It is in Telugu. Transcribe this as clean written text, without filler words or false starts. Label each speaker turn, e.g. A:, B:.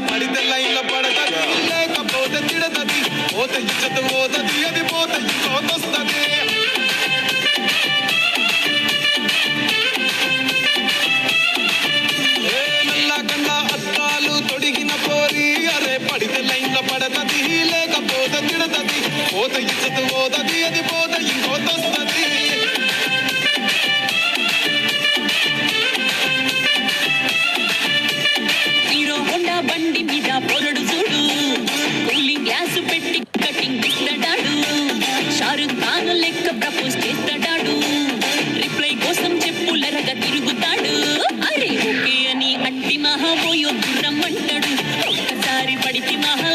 A: పడితే లైన్ల పడతది లేకపోతే తిడతది పోత ఇచ్చత పోతది అది పోత ఇంకోతొస్తది నల్లకన్నా అద్దాలు తొడిగిన పోరి అరే పడితే లైన్ల పడతది లేకపోతే తిడతది పోత ఇచ్చత పోతది అది పోత ఇంకోతొస్తది
B: బండి మీద పొరడు చూడు కూలింగ్ గ్లాసు పెట్టి కటింగ్ ఇస్తాడాడు షారుఖ్ ఖాన్ లెక్క ప్రపోజ్ చేస్తాడాడు రిప్లై కోసం చెప్పులరగా తిరుగుతాడు అరే ఓకే అని అట్టి మహాబోయో దూరం అంటాడు ఒక్కసారి పడితే మహా